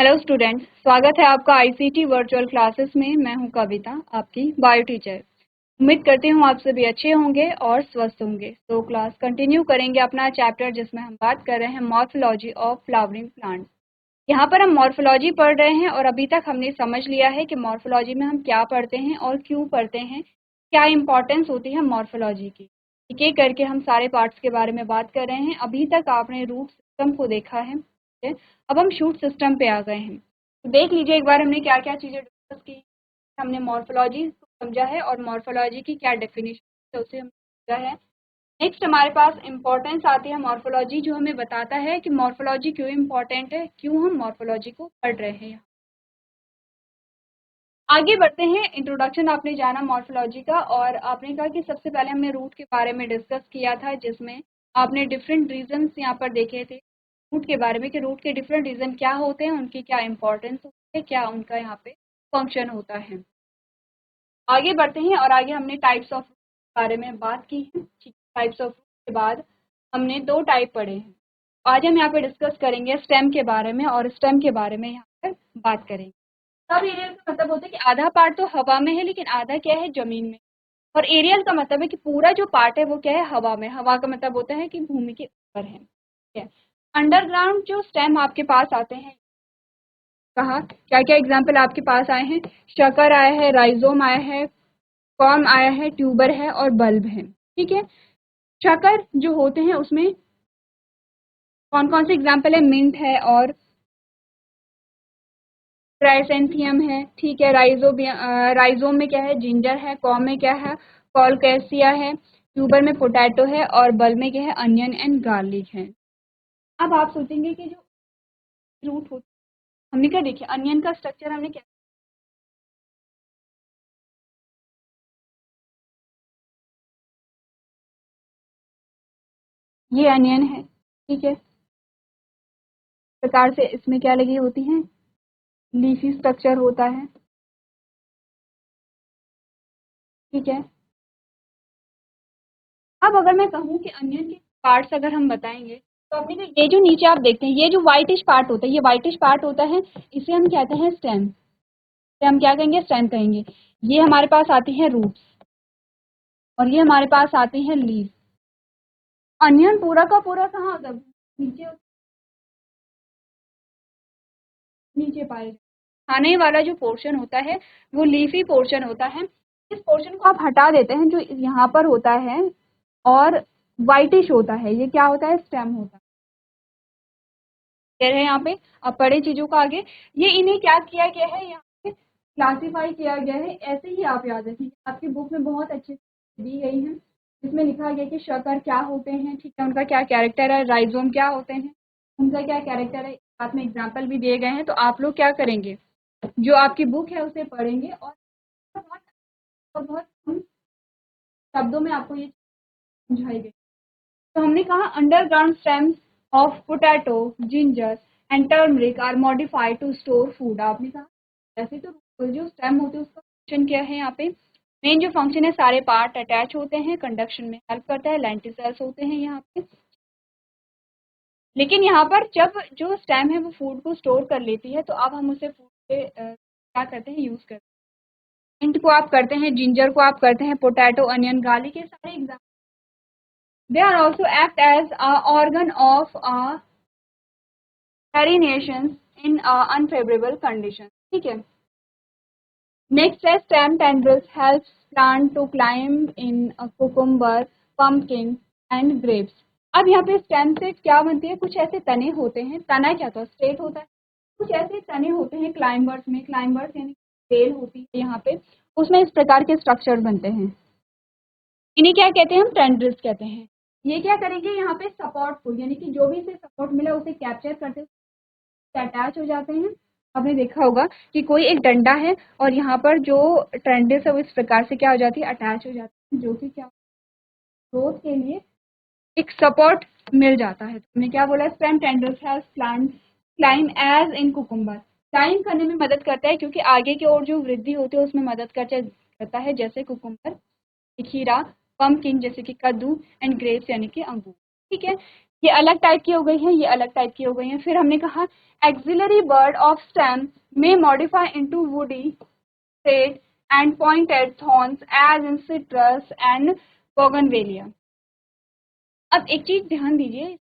Hello students, स्वागत है आपका आईसीटी वर्चुअल क्लासेस में। मैं हूं कविता, आपकी बायो टीचर। उम्मीद करती हूं आप सभी अच्छे होंगे और स्वस्थ होंगे। तो क्लास कंटिन्यू करेंगे अपना चैप्टर जिसमें हम बात कर रहे हैं मॉर्फोलॉजी ऑफ फ्लावरिंग प्लांट्स। यहाँ पर हम मॉर्फोलॉजी पढ़ रहे हैं और अभी तक हमने समझ लिया है कि मॉर्फोलॉजी में हम क्या पढ़ते हैं और क्यों पढ़ते हैं, क्या इंपॉर्टेंस होती है मॉर्फोलॉजी की। एक एक करके हम सारे पार्ट्स के बारे में बात कर रहे हैं। अभी तक आपने रूट सिस्टम को देखा है, अब हम शूट सिस्टम पे आ गए हैं। तो देख लीजिए एक बार हमने क्या क्या चीज़ें डिस्कस की। हमने मॉर्फोलॉजी समझा है और मॉर्फोलॉजी की क्या डेफिनेशन है उसे हम समझा है। नेक्स्ट हमारे पास इंपॉर्टेंस आती है मॉर्फोलॉजी, जो हमें बताता है कि मॉर्फोलॉजी क्यों इंपॉर्टेंट है, क्यों हम मॉर्फोलॉजी को पढ़ रहे हैं। आगे बढ़ते हैं। इंट्रोडक्शन आपने जाना मॉर्फोलॉजी का, और आपने कहा कि सबसे पहले हमने रूट के बारे में डिस्कस किया था, जिसमें आपने डिफरेंट रीजन्स यहाँ पर देखे थे रूट के बारे में कि रूट के डिफरेंट रीजन क्या होते हैं, उनकी क्या इंपॉर्टेंस होती है, क्या उनका यहाँ पे फंक्शन होता है। आगे बढ़ते हैं और आगे हमने टाइप्स ऑफ के बारे में बात की है। टाइप्स ऑफ के बाद हमने दो टाइप पढ़े हैं। आज हम यहाँ पे डिस्कस करेंगे स्टेम के बारे में, और स्टेम के बारे में यहाँ पर बात करेंगे। सब एरियल का मतलब होता है कि आधा पार्ट तो हवा में है लेकिन आधा क्या है, जमीन में। और एरियल का मतलब है कि पूरा जो पार्ट है वो क्या है, हवा में। हवा का मतलब होता है कि भूमि के ऊपर है, ठीक है। अंडरग्राउंड जो स्टेम आपके पास आते हैं, कहा क्या क्या एग्जाम्पल आपके पास आए हैं, शकर आया है, राइजोम आया है, कॉर्म आया है, ट्यूबर है और बल्ब है, ठीक है। शकर जो होते हैं उसमें कौन कौन से एग्जाम्पल है, मिंट है और क्राइसेंथियम है, ठीक है। राइजोम में क्या है, जिंजर है। कॉम में क्या है, कॉलकैसिया है। ट्यूबर में पोटैटो है और बल्ब में क्या है, अनियन एंड गार्लिक है। अब आप सोचेंगे कि जो रूट होता है, हमने क्या देखिए अनियन का स्ट्रक्चर हमने क्या, ये अनियन है, ठीक है। इस प्रकार से इसमें क्या लगी होती है, लीफी स्ट्रक्चर होता है, ठीक है। अब अगर मैं कहूँ कि अनियन के पार्ट्स अगर हम बताएंगे, तो अपने को ये जो नीचे आप देखते हैं, ये जो व्हाइटिश पार्ट होता है, ये व्हाइटिश पार्ट होता है, इसे हम कहते हैं स्टेम। इसे हम क्या कहेंगे, स्टेम कहेंगे। ये हमारे पास आती है रूट्स और ये हमारे पास आती है लीव। अनियन पूरा का पूरा कहाँ होता है, नीचे, नीचे पाए खाने वाला जो पोर्शन होता है वो लीफी पोर्शन होता है। इस पोर्शन को आप हटा देते हैं, जो यहाँ पर होता है और व्हाइटिश होता है, ये क्या होता है, स्टेम होता है। है यहाँ पे अब पढ़े चीजों का आगे, ये इन्हें क्या किया गया है, यहाँ पे क्लासिफाई किया गया है। ऐसे ही आप याद रखेंगे, आपकी बुक में बहुत अच्छे से दी गई है। इसमें लिखा गया कि शकर क्या होते हैं, ठीक है, उनका क्या कैरेक्टर है, राइजोम क्या होते हैं, उनका क्या कैरेक्टर है, साथ में एग्जाम्पल भी दिए गए हैं। तो आप लोग क्या करेंगे, जो आपकी बुक है उसे पढ़ेंगे और बहुत कम शब्दों में आपको ये समझाई गई। तो हमने कहा underground stems of potato, ginger and turmeric are modified to store food. आपने कहा वैसे तो जो स्टेम होते हैं उसका फंक्शन क्या है, यहाँ पे मेन जो फंक्शन है, सारे पार्ट अटैच होते हैं, कंडक्शन में हेल्प करता है, लेंटिसेल्स होते हैं यहाँ पे। लेकिन यहाँ पर जब जो स्टेम है वो फूड को स्टोर कर लेती है, तो अब हम उसे फूड पे क्या करते हैं, यूज करते हैं। मिंट को आप करते हैं, जिंजर को आप करते हैं, पोटैटो, अनियन, गार्लिक, के सारे example. They are also act as a organ of herination in unfavorable conditions, ठीक है। नेक्स्ट है stem tendrils helps plant to climb in cucumber, pumpkin and grapes. अब यहाँ पे स्टेम से क्या बनती है, कुछ ऐसे तने होते हैं, तना क्या होता है, स्टेट होता है, कुछ ऐसे तने होते हैं क्लाइंबर्स में, क्लाइंबर्स यानी बेल होती है यहाँ पे, उसमें इस प्रकार के स्ट्रक्चर बनते हैं। इन्हें क्या कहते हैं, हम टेंड्रिल्स कहते हैं। ये क्या करेंगे, यहाँ पे सपोर्ट को, यानी कि जो भी इसे सपोर्ट मिला उसे कैप्चर करते अटैच हो जाते हैं। आपने देखा होगा कि कोई एक डंडा है और यहाँ पर जो टेंड्रिल्स है वो इस प्रकार से क्या हो जाती है, अटैच हो जाती है, जो कि क्या ग्रोथ के लिए एक सपोर्ट मिल जाता है। तो हमने क्या बोला, stem tendrils help plant climb as in cucumber. Climb करने में मदद करता है क्योंकि आगे की ओर जो वृद्धि होती है उसमें मदद करता है, जैसे कुकुम्बर, खीरा, पम्पकिन जैसे कि कद्दू एंड ग्रेप्स यानी कि अंगूर, ठीक है। ये अलग टाइप की हो गई है, ये अलग टाइप की हो गई है। फिर हमने कहा एक्सिलरी बर्ड ऑफ स्टेम में modify into woody state and pointed thorns as in citrus and bougainvillea. अब एक चीज ध्यान दीजिए,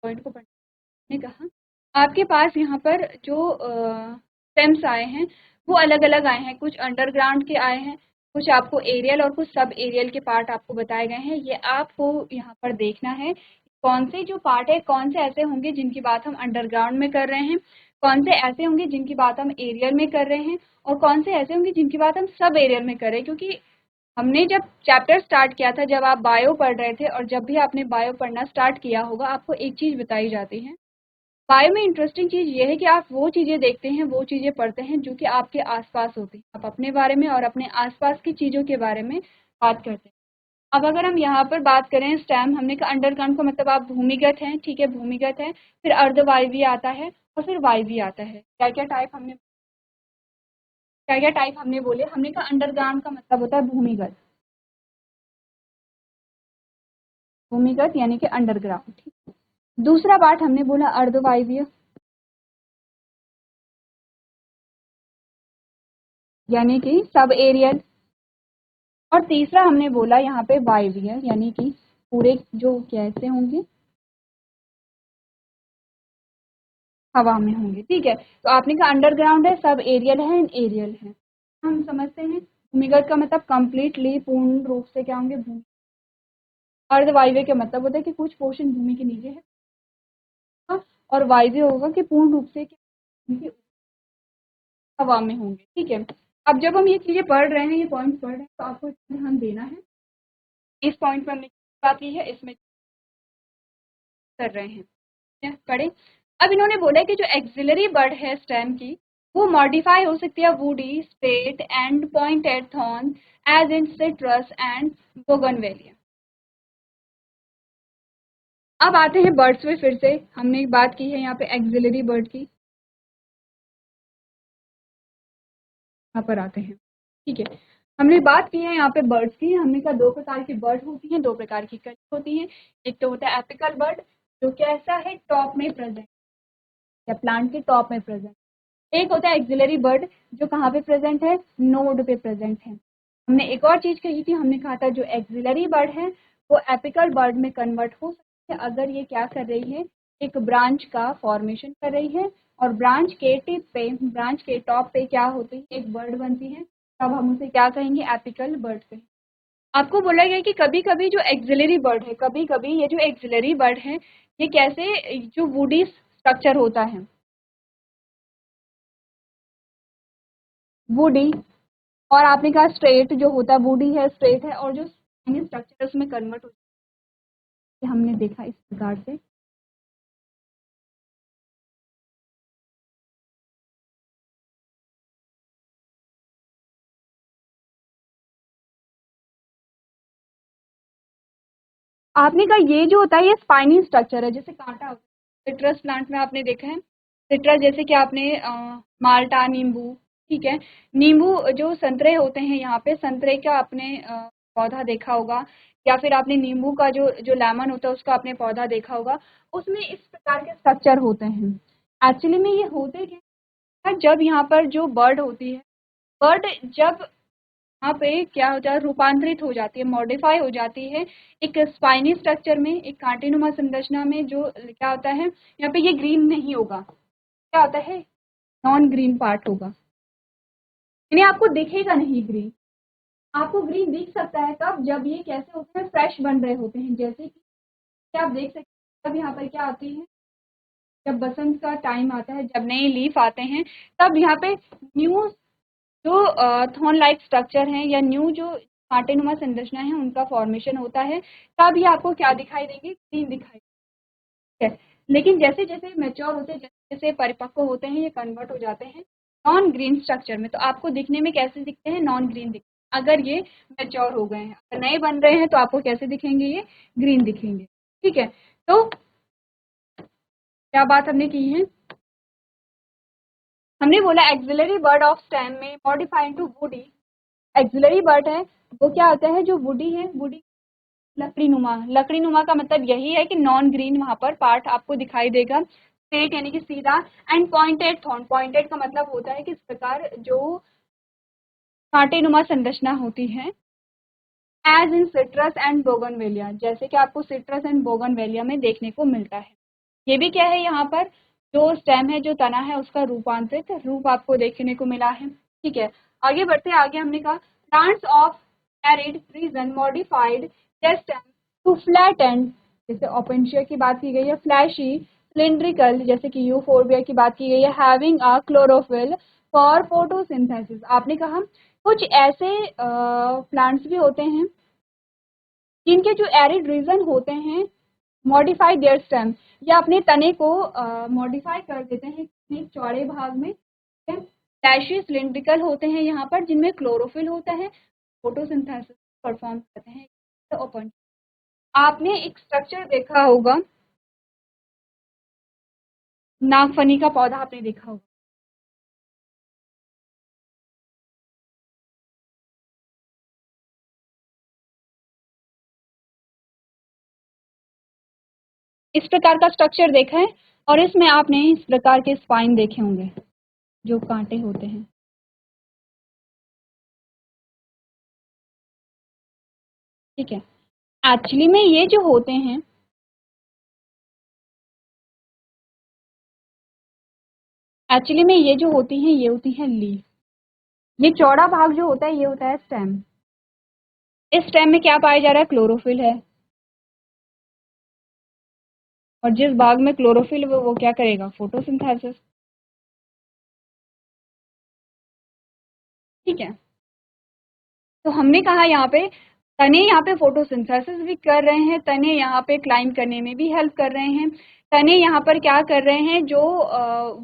पॉइंट को पढ़ने कहा आपके पास यहाँ पर जो स्टेम्स आए हैं वो अलग अलग आए हैं, कुछ अंडरग्राउंड के आए हैं, कुछ आपको एरियल और कुछ सब एरियल के पार्ट आपको बताए गए हैं। ये आपको यहाँ पर देखना है कौन से जो पार्ट है, कौन से ऐसे होंगे जिनकी बात हम अंडरग्राउंड में कर रहे हैं, कौन से ऐसे होंगे जिनकी बात हम एरियल में कर रहे हैं, और कौन से ऐसे होंगे जिनकी बात हम सब एरियल में कर रहे हैं। क्योंकि हमने जब चैप्टर स्टार्ट किया था, जब आप बायो पढ़ रहे थे, और जब भी आपने बायो पढ़ना स्टार्ट किया होगा, आपको एक चीज़ बताई जाती है। बायो में इंटरेस्टिंग चीज़ ये है कि आप वो चीज़ें देखते हैं, वो चीज़ें पढ़ते हैं जो कि आपके आसपास होती हैं। आप अपने बारे में और अपने आसपास की चीज़ों के बारे में बात करते हैं। अब अगर हम यहाँ पर बात करें स्टेम, हमने कहा अंडरग्राउंड का मतलब आप भूमिगत हैं, ठीक है, भूमिगत है। फिर अर्धवायवीय आता है और फिर वायवीय आता है। क्या क्या टाइप हमने बोले? हमने कहा अंडरग्राउंड का मतलब होता है भूमिगत, भूमिगत यानी कि अंडरग्राउंड, ठीक। दूसरा पार्ट हमने बोला अर्धवायवीय, यानी कि सब एरियल। और तीसरा हमने बोला यहाँ पे वायवीय, यानी कि पूरे जो कैसे होंगे, हवा में होंगे, ठीक है। तो आपने कहा अंडरग्राउंड है, सब एरियल है, एरियल है। हम समझते हैं भूमिगत का मतलब कंप्लीटली पूर्ण रूप से क्या होंगे, भूमि। अर्धवायवीय का मतलब होता है कि कुछ पोर्शन भूमि के नीचे है, और वायवीय होगा कि पूर्ण रूप से हवा में होंगे, ठीक है। अब जब हम ये चीजें पढ़ रहे हैं, ये पॉइंट पढ़ रहे हैं, तो आपको ध्यान देना है। इस पॉइंट पर हमने बात की है, इसमें कर रहे हैं पढ़े। अब इन्होंने बोला कि जो एक्सिलरी बर्ड है स्टेम की, वो मॉडिफाई हो सकती है woody straight and pointed thorn as in citrus and bougainvillea. अब आते हैं बर्ड्स में, फिर से हमने बात की है यहाँ पे एक्सिलरी बर्ड की, यहाँ पर आते हैं, ठीक है। हमने बात की है यहाँ पे बर्ड्स की, हमने कहा दो प्रकार की बर्ड होती हैं, दो प्रकार की कली होती हैं। एक तो होता है एपिकल बर्ड, जो कैसा है, टॉप में प्रेजेंट, या प्लांट के टॉप में प्रेजेंट। एक होता है एक्सिलरी बर्ड, जो कहाँ पे प्रेजेंट है, नोड पे प्रेजेंट है। हमने एक और चीज कही थी, हमने कहा था जो एक्सिलरी बर्ड है वो एपिकल बर्ड में कन्वर्ट हो सकती है अगर ये क्या कर रही है, एक ब्रांच का फॉर्मेशन कर रही है, और ब्रांच के टिप पे, ब्रांच के टॉप पे क्या होती है, एक बर्ड बनती है, तब हम उसे क्या कहेंगे, एपिकल बर्ड कहेंगे। आपको बोला गया कि कभी कभी जो एक्सिलरी बर्ड है, कभी कभी ये जो एक्सिलरी बर्ड है, ये कैसे, जो वुडी स्ट्रक्चर होता है, वुडी, और आपने कहा स्ट्रेट जो होता है, वुडी है, स्ट्रेट है, और जो स्ट्रक्चर उसमें कन्वर्ट होता है, हमने देखा इस प्रकार से। आपने कहा ये जो होता है ये स्पाइनी स्ट्रक्चर है, जैसे कांटा होता है। सिट्रस प्लांट में आपने देखा है, सिट्रस जैसे कि आपने माल्टा, नींबू, ठीक है, नींबू जो संतरे होते हैं, यहाँ पे संतरे का आपने पौधा देखा होगा, या फिर आपने नींबू का जो लेमन होता है उसका आपने पौधा देखा होगा, उसमें इस प्रकार के स्ट्रक्चर होते हैं। एक्चुअली में ये होते क्या है, जब यहाँ पर जो बर्ड होती है, बर्ड जब यहाँ पे क्या हो जाता है, रूपांतरित हो जाती है, मॉडिफाई हो जाती है एक स्पाइनी स्ट्रक्चर में, एक कांटेनुमा संरचना में, जो क्या होता है, यहाँ पे ये ग्रीन नहीं होगा, क्या होता है, नॉन ग्रीन पार्ट होगा, यानी आपको दिखेगा नहीं ग्रीन। आपको ग्रीन दिख सकता है कब, जब ये कैसे होते हैं, फ्रेश बन रहे होते हैं, जैसे कि आप देख सकते हैं तब यहाँ पर क्या आती है, जब बसंत का टाइम आता है, जब नए लीफ आते हैं, तब यहाँ पे न्यू जो थॉर्न लाइक स्ट्रक्चर हैं, या न्यू जो कांटेनुमा संरचना है, उनका फॉर्मेशन होता है, तब ये आपको क्या दिखाई देंगे, ग्रीन दिखाई देंगे, ठीक है। लेकिन जैसे जैसे मैच्योर होते हैं, जैसे जैसे परिपक्व होते हैं, ये कन्वर्ट हो जाते हैं नॉन ग्रीन स्ट्रक्चर में। तो आपको दिखने में कैसे दिखते हैं, नॉन ग्रीन दिखते हैं अगर ये मैच्योर हो गए हैं। अगर नए बन रहे हैं तो आपको कैसे दिखेंगे, ये ग्रीन दिखेंगे, ठीक है। तो क्या बात हमने की है, हमने बोला एक्सिलरी बर्ड ऑफ स्टेम में modify to woody. Axillary bird है वो क्या होता है, जो वुडी है, वुडी लकड़ी नुमा का मतलब यही है कि नॉन ग्रीन वहां पर पार्ट आपको दिखाई देगा। स्ट्रेट यानी कि सीधा, एंड पॉइंटेड थॉर्न, पॉइंटेड का मतलब होता है कि इस प्रकार जो कांटे नुमा संरचना होती है। As in citrus and bougainvillea, जैसे कि आपको सिट्रस एंड बोगनवेलिया में देखने को मिलता है। ये भी क्या है, यहाँ पर जो स्टेम है, जो तना है, उसका रूपांतरित रूप आपको देखने को मिला है। ठीक है, आगे बढ़ते हैं। आगे हमने कहा plants of arid region modified their stem to flattened, जैसे ओपेंशिया की बात की गई है, फ्लैशी सिलिंड्रिकल, जैसे कि यूफोर्बिया की बात की गई है, having a chlorophyll for photosynthesis. आपने कहा कुछ ऐसे प्लांट्स भी होते हैं जिनके जो एरिड रीजन होते हैं मॉडिफाई देयर स्टेम, या अपने तने को मॉडिफाई कर देते हैं एक चौड़े भाग में। फ्लैशी सिलिंड्रिकल होते हैं यहाँ पर, जिनमें क्लोरोफिल होता है, फोटोसिंथेसिस परफॉर्म करते हैं। तो ओपन, आपने एक स्ट्रक्चर देखा होगा, नागफनी का पौधा आपने देखा होगा। इस प्रकार का स्ट्रक्चर देखा है, और इसमें आपने इस प्रकार के स्पाइन देखे होंगे जो कांटे होते हैं। ठीक है, एक्चुअली में ये जो होते हैं, एक्चुअली में ये जो होती हैं, ये होती हैं लीफ। ये चौड़ा भाग जो होता है, ये होता है स्टेम। इस स्टेम में क्या पाया जा रहा है, क्लोरोफिल है, और जिस भाग में क्लोरोफिल है वो क्या करेगा, फोटोसिंथेसिस। ठीक है, तो हमने कहा यहाँ पे तने यहाँ पे फोटोसिंथेसिस भी कर रहे हैं, तने यहाँ पे क्लाइम करने में भी हेल्प कर रहे हैं। तने यहाँ पर क्या कर रहे हैं, जो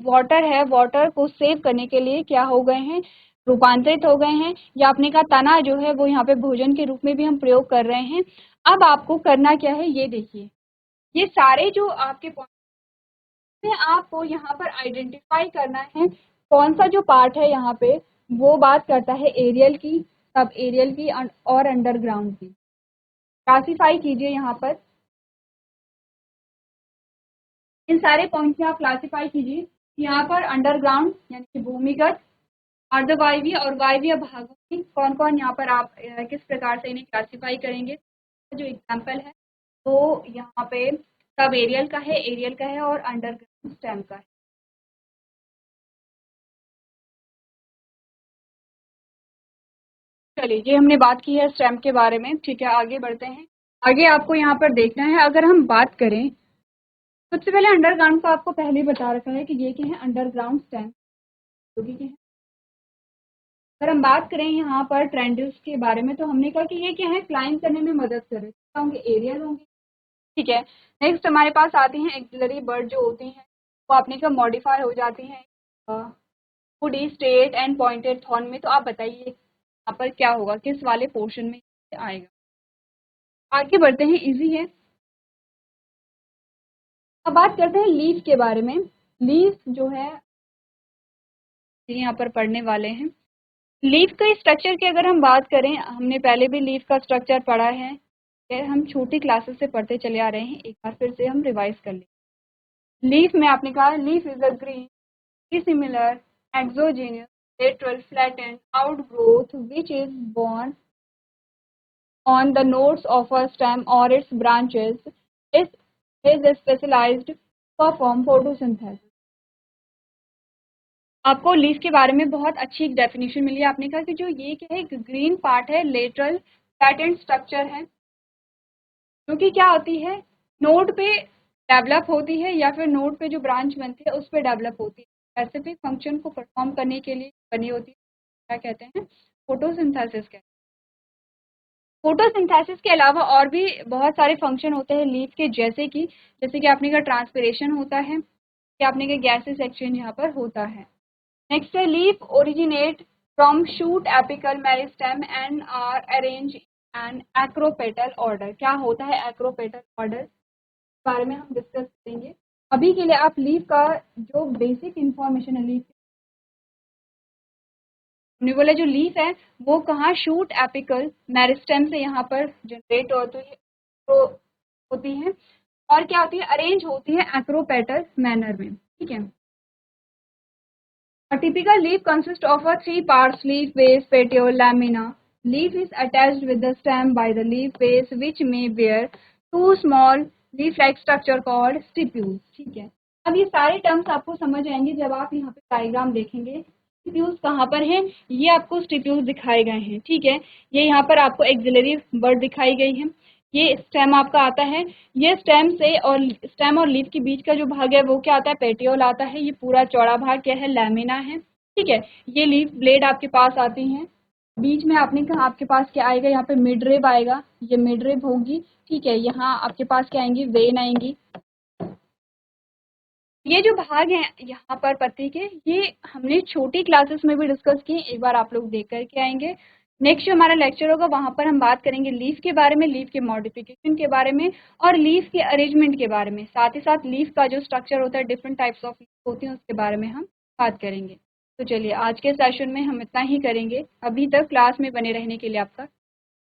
वाटर है, वाटर को सेव करने के लिए क्या हो गए हैं, रूपांतरित हो गए हैं। या आपने कहा तना जो है वो यहाँ पे भोजन के रूप में भी हम प्रयोग कर रहे हैं। अब आपको करना क्या है, ये देखिए, ये सारे जो आपके में आपको यहाँ पर आइडेंटिफाई करना है कौन सा जो पार्ट है यहाँ पे वो बात करता है एरियल की, सब एरियल की और अंडरग्राउंड की। क्लासीफाई कीजिए यहाँ पर, इन सारे पॉइंट्स में आप क्लासीफाई कीजिए। यहाँ पर अंडरग्राउंड यानी कि भूमिगत, अर्धवायवीय और वायवीय भागों की कौन कौन यहाँ पर आप किस प्रकार से इन्हें क्लासीफाई करेंगे। जो एग्जाम्पल है वो यहाँ पे सब एरियल का है, एरियल का है, और अंडरग्राउंड स्टेम का है। चलिए, ये हमने बात की है स्टेम के बारे में। ठीक है, आगे बढ़ते हैं। आगे आपको यहाँ पर देखना है, अगर हम बात करें, सबसे पहले अंडरग्राउंड का आपको पहले ही बता रखा है कि ये क्या है, अंडरग्राउंड स्टेम, जो कि क्या है। अगर हम बात करें यहाँ पर ट्रेंडल्स के बारे में, तो हमने कहा कि ये क्या है, क्लाइंब करने में मदद करे, क्या होंगे, एरियल होंगे। ठीक है, नेक्स्ट हमारे पास आती हैं एक्सिलरी बर्ड जो होती हैं, वो अपने का मॉडिफाई हो जाती हैं woody, straight and pointed thorn में। तो आप बताइए यहाँ पर क्या होगा, किस वाले पोर्शन में आएगा। आगे बढ़ते हैं, इजी है। अब बात करते हैं लीफ के बारे में। लीफ जो है यहाँ पर पढ़ने वाले हैं। लीफ के स्ट्रक्चर की अगर हम बात करें, हमने पहले भी लीफ का स्ट्रक्चर पढ़ा है, हम छोटी क्लासेस से पढ़ते चले आ रहे हैं, एक बार फिर से हम रिवाइज कर लें। लीफ में आपने कहा leaf is a green similar exogenous lateral flattened outgrowth which is born on the nodes of a stem or its branches. It is specialized perform photosynthesis. आपको लीफ के बारे में बहुत अच्छी एक डेफिनेशन मिली है। आपने कहा कि जो ये क्या है, एक ग्रीन पार्ट है, लेटरल पैटर्न स्ट्रक्चर है, जो कि क्या होती है, नोड पे डेवलप होती है, या फिर नोड पे जो ब्रांच बनती है उस पे डेवलप होती है, स्पेसिफिक फंक्शन को परफॉर्म करने के लिए बनी होती है। क्या कहते हैं, फोटोसिंथेसिस कहते हैं। फोटोसिंथेसिस के अलावा और भी बहुत सारे फंक्शन होते हैं लीफ के, जैसे कि आपने का ट्रांसपिरेशन होता है, कि आपने का गैसेस एक्सचेंज यहाँ पर होता है। नेक्स्ट है leaf originate from shoot apical meristem and are arrange and acropetal order. क्या होता है एक्रोपेटल ऑर्डर, इस बारे में हम डिस्कस करेंगे। अभी के लिए आप लीफ का जो बेसिक इंफॉर्मेशन है, लीफ हमने बोला जो लीफ है वो कहाँ, शूट एपिकल मेरिस्टेम से यहाँ पर जनरेट होती है, तो होती हैं और क्या होती है, अरेंज होती है एक्रोपेटल मैनर में, ठीक है। A typical leaf consists of a three parts: leaf base, petiole, lamina. Leaf is attached with the stem by the leaf base, which may bear two small leaf-like structure called stipules. ठीक है, अब ये सारे terms आपको समझ आएंगे जब आप यहाँ पे डायग्राम देखेंगे। स्टिप्यूल्स कहाँ पर हैं, ये आपको स्टिप्यूल्स दिखाए गए हैं, ठीक है। ये यहाँ पर आपको एक्सिलरी बर्ड दिखाई गई है, ये स्टेम आपका आता है, ये स्टेम और लीफ के बीच का जो भाग है वो क्या आता है, पेटियोल आता है। ये पूरा चौड़ा भाग क्या है, लैमिना है, ठीक है। ये लीफ ब्लेड आपके पास आती हैं, बीच में आपने कहा आपके पास क्या आएगा, यहाँ पे मिड रिब आएगा, ये मिड रिब होगी, ठीक है। यहाँ आपके पास क्या आएंगी, वेन आएंगी। ये जो भाग हैं यहाँ पर पत्ती के, ये हमने छोटी क्लासेस में भी डिस्कस किए, एक बार आप लोग देख करके आएंगे। नेक्स्ट जो हमारा लेक्चर होगा वहाँ पर हम बात करेंगे लीफ के बारे में, लीफ के मॉडिफिकेशन के बारे में और लीफ के अरेंजमेंट के बारे में। साथ ही साथ लीफ का जो स्ट्रक्चर होता है, डिफरेंट टाइप्स ऑफ लीफ होती हैं, उसके बारे में हम बात करेंगे। तो चलिए आज के सेशन में हम इतना ही करेंगे। अभी तक क्लास में बने रहने के लिए आपका